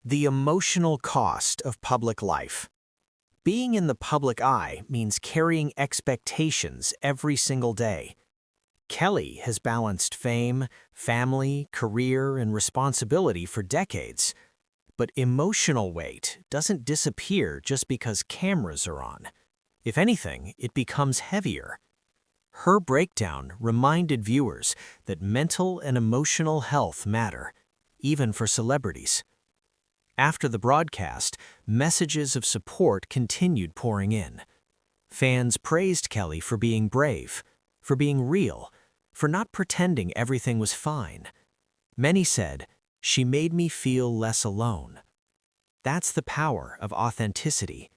The emotional cost of public life. Being in the public eye means carrying expectations every single day. Kelly has balanced fame, family, career, and responsibility for decades. But emotional weight doesn't disappear just because cameras are on. If anything, it becomes heavier. Her breakdown reminded viewers that mental and emotional health matter, even for celebrities. After the broadcast, messages of support continued pouring in. Fans praised Kelly for being brave, for being real, for not pretending everything was fine. Many said, "She made me feel less alone." That's the power of authenticity.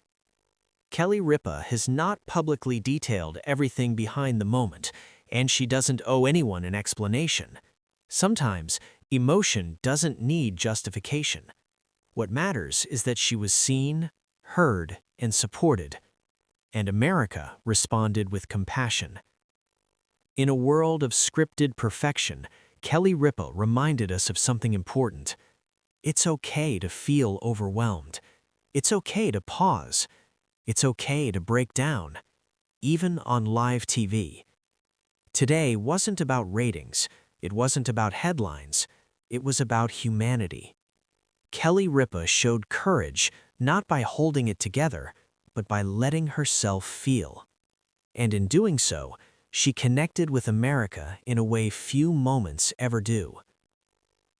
Kelly Ripa has not publicly detailed everything behind the moment, and she doesn't owe anyone an explanation. Sometimes, emotion doesn't need justification. What matters is that she was seen, heard, and supported, and America responded with compassion. In a world of scripted perfection, Kelly Ripa reminded us of something important. It's okay to feel overwhelmed. It's okay to pause. It's okay to break down, even on live TV. Today wasn't about ratings. It wasn't about headlines. It was about humanity. Kelly Ripa showed courage not by holding it together, but by letting herself feel. And in doing so, she connected with America in a way few moments ever do.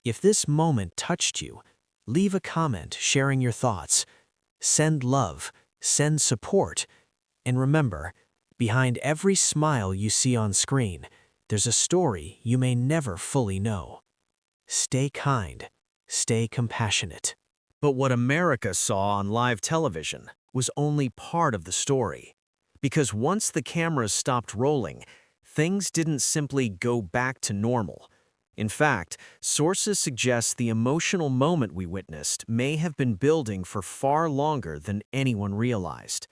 If this moment touched you, leave a comment sharing your thoughts. Send love, send support, and remember, behind every smile you see on screen, there's a story you may never fully know. Stay kind. Stay compassionate. But what America saw on live television was only part of the story. Because once the cameras stopped rolling, things didn't simply go back to normal. In fact, sources suggest the emotional moment we witnessed may have been building for far longer than anyone realized.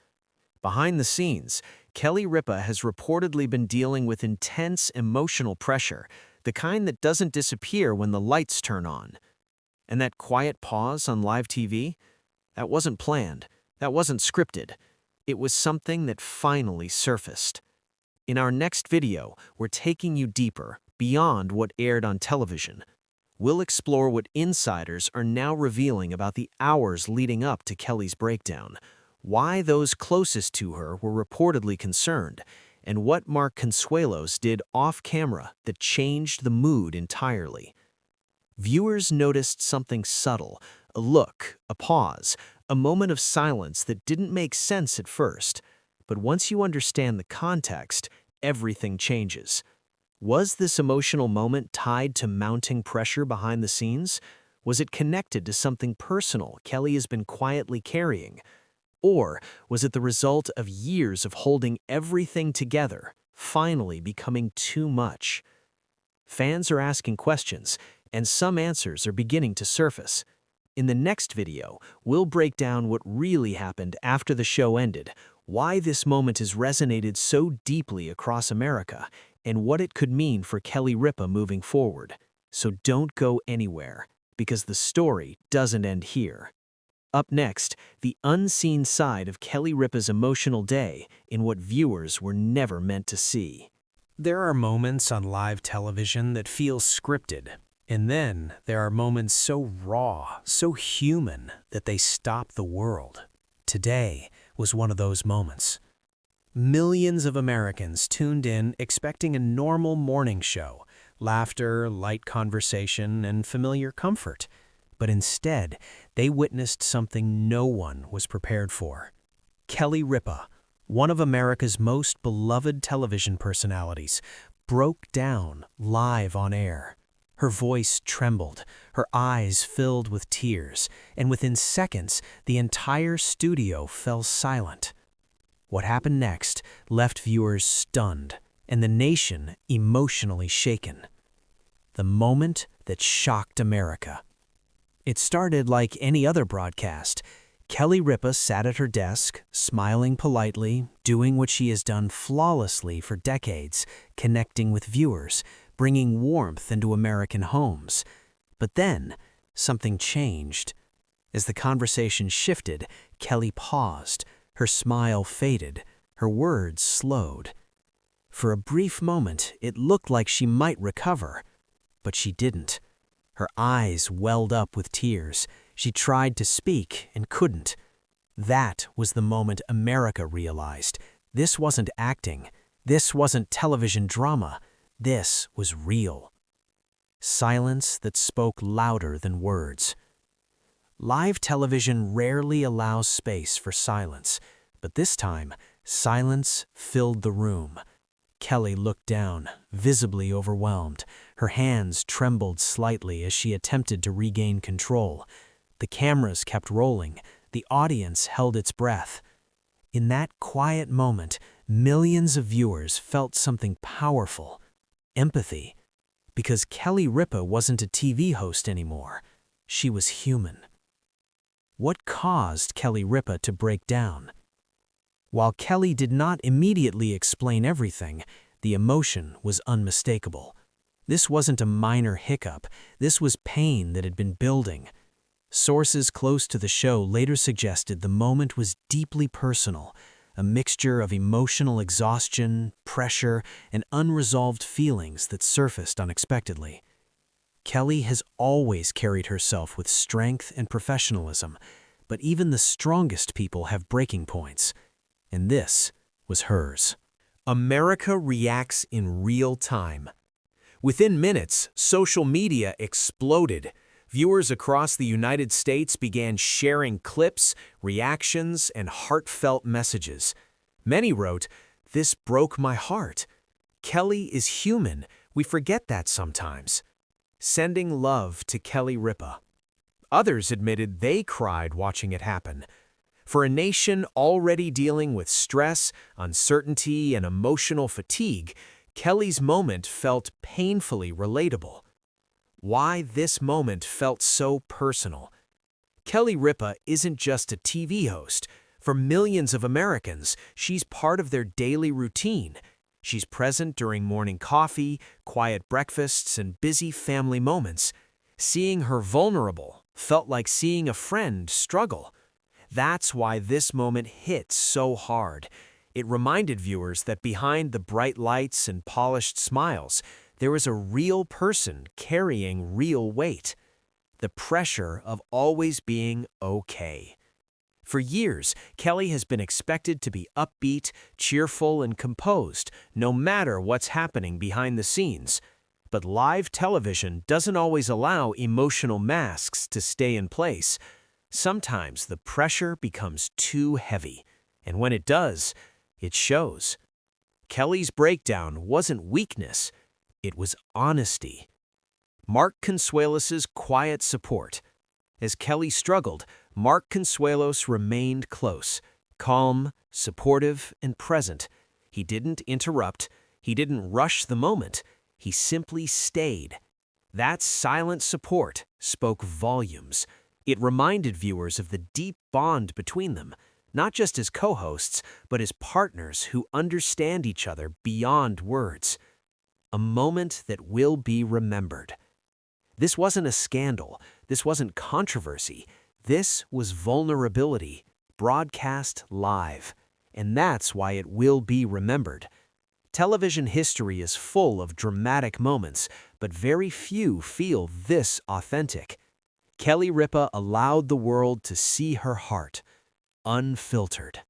Behind the scenes, Kelly Ripa has reportedly been dealing with intense emotional pressure, the kind that doesn't disappear when the lights turn on. And that quiet pause on live TV? That wasn't planned. That wasn't scripted. It was something that finally surfaced. In our next video, we're taking you deeper, beyond what aired on television. We'll explore what insiders are now revealing about the hours leading up to Kelly's breakdown, why those closest to her were reportedly concerned, and what Mark Consuelos did off-camera that changed the mood entirely. Viewers noticed something subtle, a look, a pause, a moment of silence that didn't make sense at first. But once you understand the context, everything changes. Was this emotional moment tied to mounting pressure behind the scenes? Was it connected to something personal Kelly has been quietly carrying? Or was it the result of years of holding everything together, finally becoming too much? Fans are asking questions, and some answers are beginning to surface. In the next video, we'll break down what really happened after the show ended, why this moment has resonated so deeply across America, and what it could mean for Kelly Ripa moving forward. So don't go anywhere, because the story doesn't end here. Up next, the unseen side of Kelly Ripa's emotional day in what viewers were never meant to see. There are moments on live television that feel scripted, and then there are moments so raw, so human, that they stop the world. Today was one of those moments. Millions of Americans tuned in expecting a normal morning show, laughter, light conversation, and familiar comfort. But instead, they witnessed something no one was prepared for. Kelly Ripa, one of America's most beloved television personalities, broke down live on air. Her voice trembled, her eyes filled with tears, and within seconds, the entire studio fell silent. What happened next left viewers stunned, and the nation emotionally shaken. The moment that shocked America. It started like any other broadcast. Kelly Ripa sat at her desk, smiling politely, doing what she has done flawlessly for decades, connecting with viewers, bringing warmth into American homes. But then, something changed. As the conversation shifted, Kelly paused. Her smile faded. Her words slowed. For a brief moment, it looked like she might recover, but she didn't. Her eyes welled up with tears. She tried to speak and couldn't. That was the moment America realized. This wasn't acting. This wasn't television drama. This was real. Silence that spoke louder than words. Live television rarely allows space for silence, but this time, silence filled the room. Kelly looked down, visibly overwhelmed. Her hands trembled slightly as she attempted to regain control. The cameras kept rolling. The audience held its breath. In that quiet moment, millions of viewers felt something powerful. Empathy. Because Kelly Ripa wasn't a TV host anymore. She was human. What caused Kelly Ripa to break down? While Kelly did not immediately explain everything, the emotion was unmistakable. This wasn't a minor hiccup. This was pain that had been building. Sources close to the show later suggested the moment was deeply personal, a mixture of emotional exhaustion, pressure, and unresolved feelings that surfaced unexpectedly. Kelly has always carried herself with strength and professionalism, but even the strongest people have breaking points, and this was hers. America reacts in real time. Within minutes, social media exploded. Viewers across the United States began sharing clips, reactions, and heartfelt messages. Many wrote, "This broke my heart. Kelly is human. We forget that sometimes." Sending love to Kelly Ripa. Others admitted they cried watching it happen. For a nation already dealing with stress, uncertainty, and emotional fatigue, Kelly's moment felt painfully relatable. Why this moment felt so personal? Kelly Ripa isn't just a TV host. For millions of Americans, she's part of their daily routine. She's present during morning coffee, quiet breakfasts, and busy family moments. Seeing her vulnerable felt like seeing a friend struggle. That's why this moment hit so hard. It reminded viewers that behind the bright lights and polished smiles, there was a real person carrying real weight. The pressure of always being okay. For years, Kelly has been expected to be upbeat, cheerful, and composed, no matter what's happening behind the scenes. But live television doesn't always allow emotional masks to stay in place. Sometimes the pressure becomes too heavy, and when it does, it shows. Kelly's breakdown wasn't weakness, it was honesty. Mark Consuelos's quiet support. As Kelly struggled, Mark Consuelos remained close, calm, supportive, and present. He didn't interrupt. He didn't rush the moment. He simply stayed. That silent support spoke volumes. It reminded viewers of the deep bond between them, not just as co-hosts, but as partners who understand each other beyond words. A moment that will be remembered. This wasn't a scandal. This wasn't controversy. This was vulnerability, broadcast live. And that's why it will be remembered. Television history is full of dramatic moments, but very few feel this authentic. Kelly Ripa allowed the world to see her heart, unfiltered.